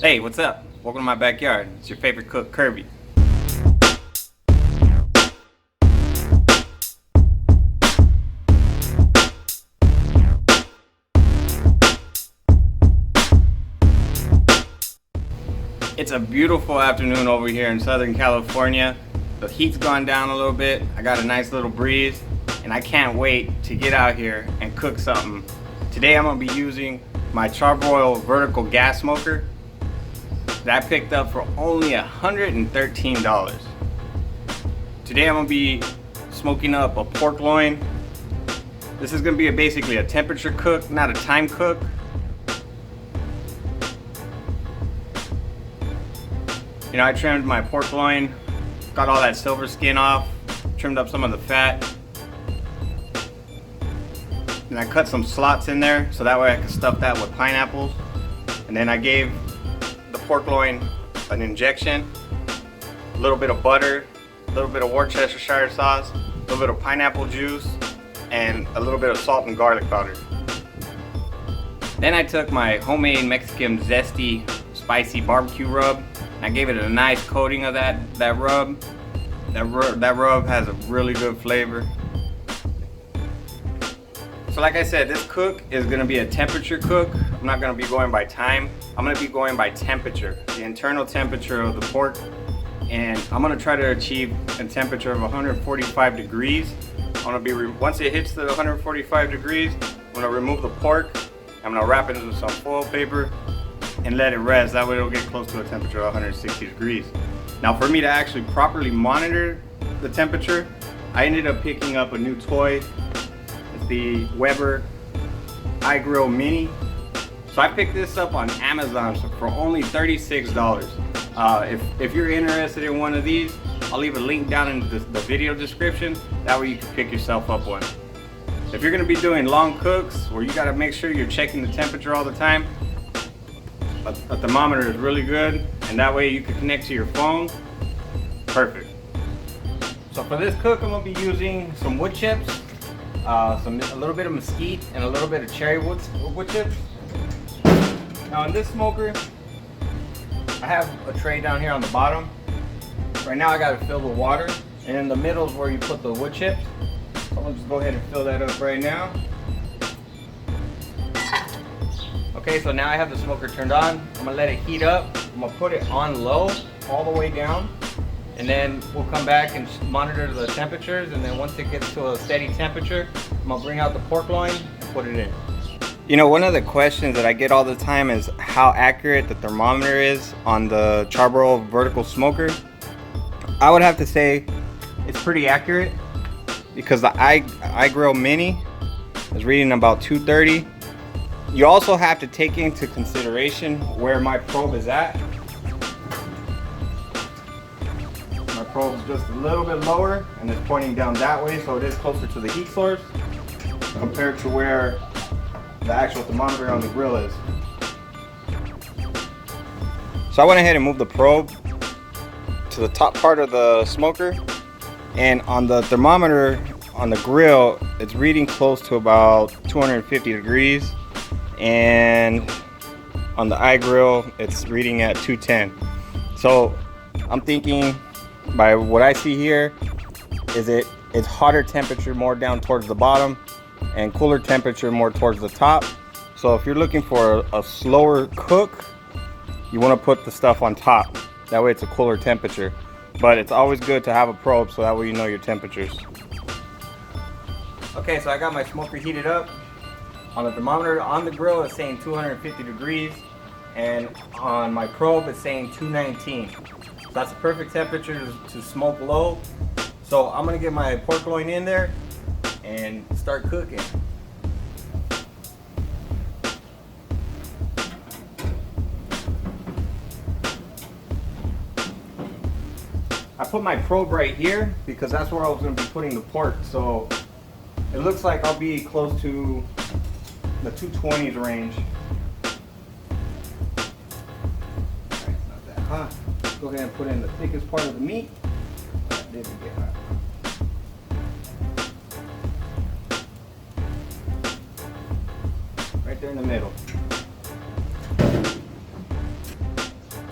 Hey, what's up? Welcome to my backyard. It's your favorite cook, Kirby. It's a beautiful afternoon over here in Southern California. The heat's gone down a little bit. I got a nice little breeze, and I can't wait to get out here and cook something. Today I'm gonna be using my Char Broil vertical gas smoker that I picked up for only $113. Today I'm gonna be smoking up a pork loin. This is gonna be basically a temperature cook, not a time cook. You know, I trimmed my pork loin, got all that silver skin off, trimmed up some of the fat. And I cut some slots in there so that way I could stuff that with pineapples. And then I gave the pork loin an injection, a little bit of butter, a little bit of Worcestershire sauce, a little bit of pineapple juice, and a little bit of salt and garlic powder. Then I took my homemade Mexican Zesty Spicy BBQ Rub, and I gave it a nice coating of that rub. That rub has a really good flavor. So like I said, this cook is gonna be a temperature cook. I'm not gonna be going by time. I'm gonna be going by temperature, the internal temperature of the pork. And I'm gonna try to achieve a temperature of 145 degrees. Once it hits the 145 degrees, I'm gonna remove the pork. I'm gonna wrap it into some foil paper and let it rest. That way it'll get close to a temperature of 160 degrees. Now for me to actually properly monitor the temperature, I ended up picking up a new toy. It's the Weber iGrill Mini. So I picked this up on Amazon for only $36. If you're interested in one of these, I'll leave a link down in the video description. That way you can pick yourself up one. If you're gonna be doing long cooks where you gotta make sure you're checking the temperature all the time, a thermometer is really good, and that way you can connect to your phone. Perfect. So for this cook, I'm gonna be using some wood chips, a little bit of mesquite, and a little bit of cherry wood chips. Now in this smoker, I have a tray down here on the bottom. Right now I got it filled with water, and in the middle is where you put the wood chips. So I'm gonna just go ahead and fill that up right now. Okay, so now I have the smoker turned on. I'm gonna let it heat up. I'm gonna put it on low, all the way down, and then we'll come back and monitor the temperatures. And then once it gets to a steady temperature, I'm gonna bring out the pork loin and put it in. You know, one of the questions that I get all the time is how accurate the thermometer is on the Char Broil vertical smoker. I would have to say it's pretty accurate because the iGrill Mini is reading about 230. You also have to take into consideration where my probe is at. My probe is just a little bit lower and it's pointing down that way, so it is closer to the heat source compared to where the actual thermometer on the grill is. So I went ahead and moved the probe to the top part of the smoker, and on the thermometer on the grill, it's reading close to about 250 degrees. And on the iGrill, it's reading at 210. So I'm thinking, by what I see here, is it's hotter temperature more down towards the bottom and cooler temperature more towards the top. So if you're looking for a slower cook, you want to put the stuff on top. That way it's a cooler temperature. But it's always good to have a probe so that way you know your temperatures. Okay, so I got my smoker heated up. On the thermometer on the grill, it's saying 250 degrees, and on my probe, it's saying 219. So that's a perfect temperature to smoke low. So I'm gonna get my pork loin in there and start cooking. I put my probe right here because that's where I was gonna be putting the pork. So it looks like I'll be close to the 220s range. Alright, not that hot. Go ahead and put in the thickest part of the meat. That didn't get hot. Right there in the middle.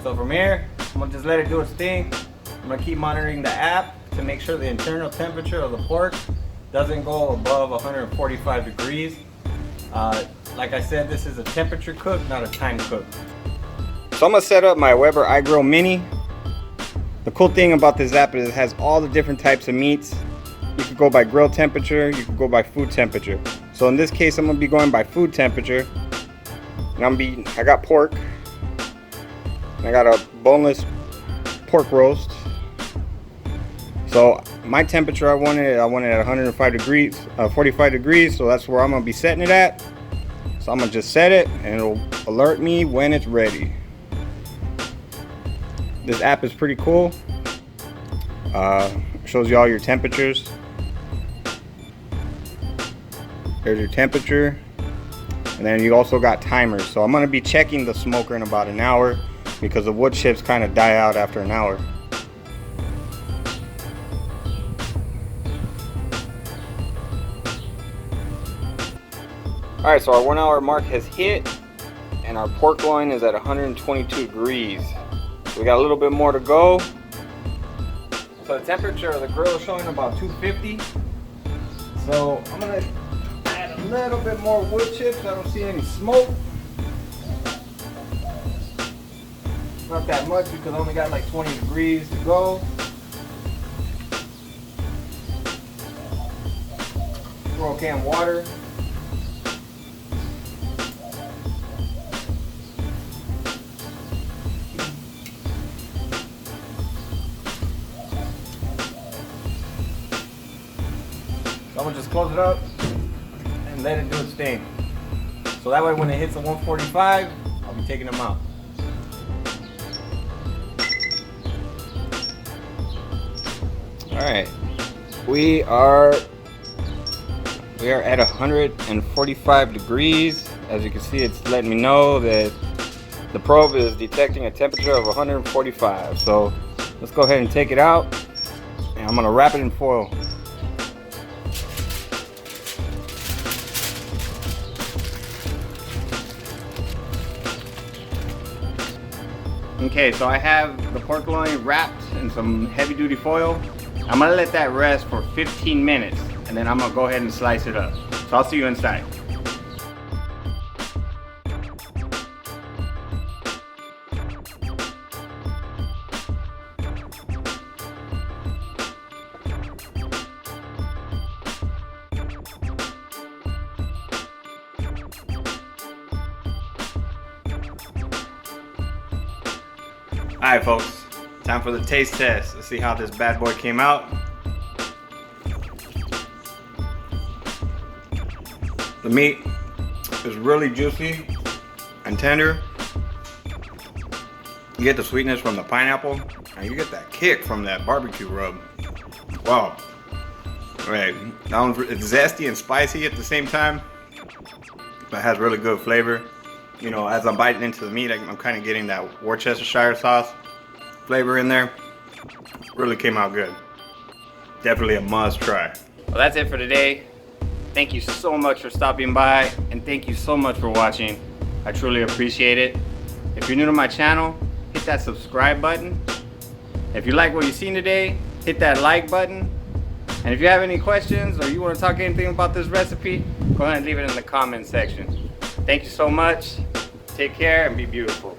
So from here, I'm gonna just let it do its thing. I'm gonna keep monitoring the app to make sure the internal temperature of the pork doesn't go above 145 degrees. Like I said, this is a temperature cook, not a time cook. So I'm gonna set up my Weber iGrill Mini. The cool thing about this app is it has all the different types of meats. You could go by grill temperature, you could go by food temperature. So in this case, I'm gonna be going by food temperature. And I got pork. And I got a boneless pork roast. So my temperature I wanted at 105 degrees, 45 degrees. So that's where I'm gonna be setting it at. So I'm gonna just set it and it'll alert me when it's ready. This app is pretty cool. Shows you all your temperatures. There's your temperature. And then you also got timers. So I'm gonna be checking the smoker in about an hour because the wood chips kind of die out after an hour. Alright, so our 1 hour mark has hit and our pork loin is at 122 degrees. So we got a little bit more to go. So the temperature of the grill is showing about 250. So I'm gonna add a little bit more wood chips. I don't see any smoke. Not that much because I only got like 20 degrees to go. Throw a can of water. So I'm gonna just close it up and let it do its thing. So that way when it hits the 145, I'll be taking them out. Alright, we are at 145 degrees. As you can see, it's letting me know that the probe is detecting a temperature of 145. So let's go ahead and take it out, and I'm gonna wrap it in foil. Okay, so I have the pork loin wrapped in some heavy duty foil. I'm gonna let that rest for 15 minutes and then I'm gonna go ahead and slice it up. So I'll see you inside. Alright folks, time for the taste test. Let's see how this bad boy came out. The meat is really juicy and tender. You get the sweetness from the pineapple and you get that kick from that barbecue rub. Wow. Right, that one's it's zesty and spicy at the same time, but it has really good flavor. You know, as I'm biting into the meat, I'm kind of getting that Worcestershire sauce flavor in there. Really came out good. Definitely a must try. Well, that's it for today. Thank you so much for stopping by, and thank you so much for watching. I truly appreciate it. If you're new to my channel, hit that subscribe button. If you like what you've seen today, hit that like button. And if you have any questions or you want to talk anything about this recipe, go ahead and leave it in the comment section. Thank you so much. Take care and be beautiful.